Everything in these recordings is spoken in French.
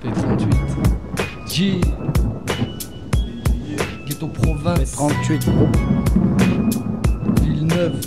P38. G. Ghetto Province. P38. Villeneuve.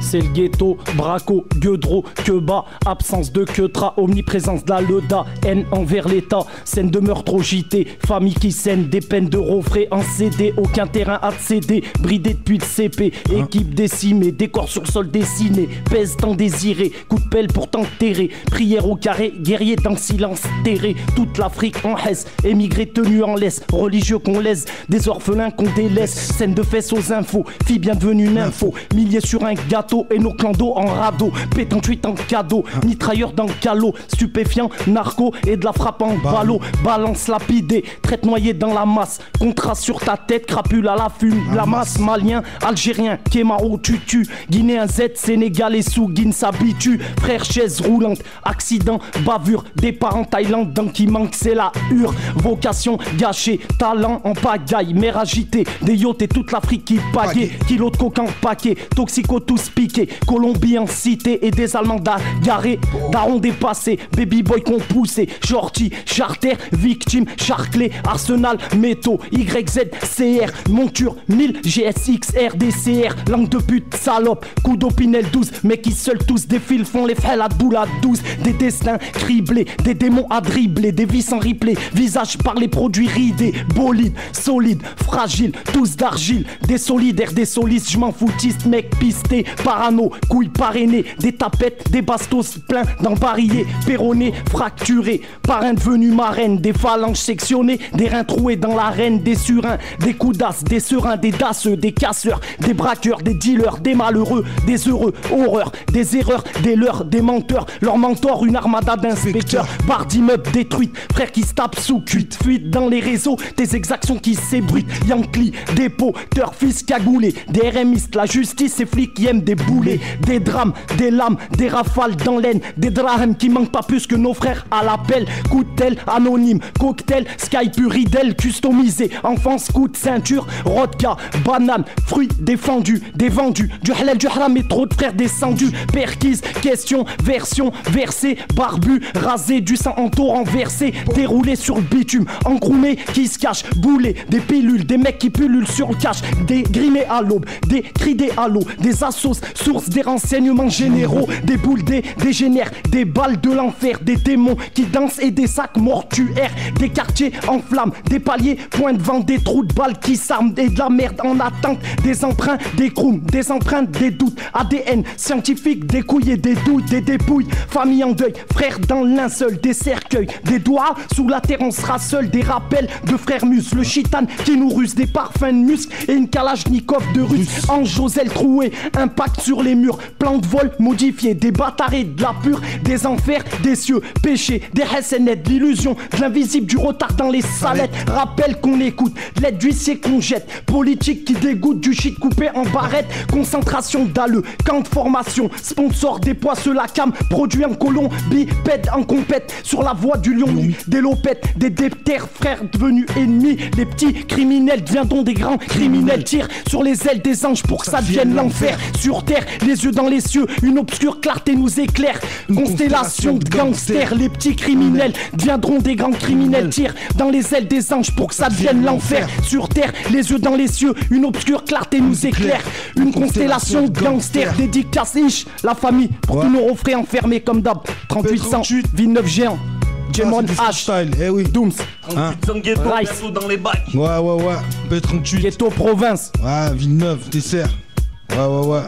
C'est le ghetto, braco, gueudreau, que bas, absence de queutras, omniprésence d'Aleda, haine envers l'État, scène de meurtre au JT, famille qui saigne, des peines de refrais en CD, aucun terrain à céder, bridé depuis le CP, équipe décimée, décor sur sol dessiné, pèse tant désiré, coup de pelle pour t'enterrer, prière au carré, guerrier dans silence terré, toute l'Afrique en haisse, émigrés tenus en laisse, religieux qu'on laisse, des orphelins qu'on délaisse, scène de fesses aux infos, fille bienvenue nympho, milliers sur un gâteau, et nos clandos en radeau, P38 en cadeau, mitrailleur dans le calot, stupéfiant, narco et de la frappe en ballot, balance lapidée, traite noyée dans la masse, contraste sur ta tête, crapule à la fume, la masse, malien, algérien, Kémaro, tutu, Guinéen Z, Sénégalais sous, Guine s'habitue, frère chaise roulante, accident, bavure, départ en Thaïlande, dans qui manque c'est la hure, vocation gâchée, talent en pagaille, mer agitée, des yachts et toute l'Afrique qui pagaie, kilo de coca en paquet, toxico tous piqués, Colombie en cité et des Allemands garés, darons dépassés, baby boy qu'on poussé, shorty, charter, victime, charclé, arsenal, métaux, YZ, CR, monture, 1000, GSXR, DCR, langue de pute, salope, coup d'opinel 12, mais qui seuls tous défilent, font les frères à boule à 12, des destins criblés, des démons à dribbler, des vies sans replay, visage par les produits ridés, bolide, solide, fragile, tous d'argile, des solidaires, des solistes, je m'en foutiste, mec pisté, parano, couilles parrainées, des tapettes, des bastos pleins d'embarillés, perronés, fracturés, parrain devenu marraine, des phalanges sectionnées, des reins troués dans l'arène, des surins, des coudasses, des serins, des dasseux, des casseurs, des braqueurs, des dealers, des malheureux, des heureux, horreurs, des erreurs, des leurs, des menteurs, leur mentor, une armada d'inspecteurs, barre d'immeubles détruites, frères qui se tapent sous cuite, fuite dans les réseaux, des exactions qui s'ébruitent, Yankee, dépôt, fils cagoulés, des RMistes, la justice et flics qui aiment des boulets, des drames, des lames, des rafales dans l'aine, des drahams qui manquent pas plus que nos frères à l'appel, coup de tel, anonyme, cocktail, Skype, ridel, customisé, enfance, coup de ceinture, rodka, banane, fruits défendus, des vendus, du halal, du haram et trop de frères descendus, perquise, question, version, versé, barbu, rasé, du sang en torrent versé, déroulé sur le bitume, engroumé qui se cache, boulé, des pilules, des mecs qui pullulent sur le cache, des grimés à l'aube, des cris des halos, des assos, source des renseignements généraux, des boules, des dégénères, des balles de l'enfer, des démons qui dansent et des sacs mortuaires, des quartiers en flammes, des paliers, points de vent, des trous de balles qui s'arment et de la merde en attente, des emprunts, des crooms, des empreintes, des doutes, ADN scientifique, des couilles et des douilles, des dépouilles, famille en deuil, frères dans le linceul, des cercueils, des doigts, sous la terre on sera seul, des rappels de frères mus, le chitane qui nous ruse, des parfums de musc et une kalachnikov de russe, Ange Joselle troué, impact sur les murs, plan de vol modifié, des bâtards de la pure, des enfers, des cieux, péché, des hassanettes, l'illusion, de l'invisible, du retard dans les salettes, rappel qu'on écoute, l'aide d'huissier qu'on jette, politique qui dégoûte, du shit coupé en barrette, concentration d'alleux, camp de formation, sponsor des poisseux la cam, produit en Colombie, pète en compète, sur la voie du lion, des lopettes, des déptères, frères devenus ennemis, les petits criminels deviendront des grands criminels, tirent sur les ailes des anges pour que ça devienne l'enfer, sur terre, les yeux dans les cieux, une obscure clarté nous éclaire, constellation de gangsters, les petits criminels deviendront des grands criminels, tirent dans les ailes des anges pour que ça devienne l'enfer, sur terre, les yeux dans les cieux, une obscure clarté nous éclaire, une constellation de gangsters, dédicace ish, la famille, pour tous nos refrains enfermés comme d'hab, 3800, Villeneuve géant, Jemon H, eh oui. Dooms, 3800 ghetto, Rice. bientôt dans les bacs. Ouais, P38. Ghetto Province. Ouais, Villeneuve, dessert. Ouais.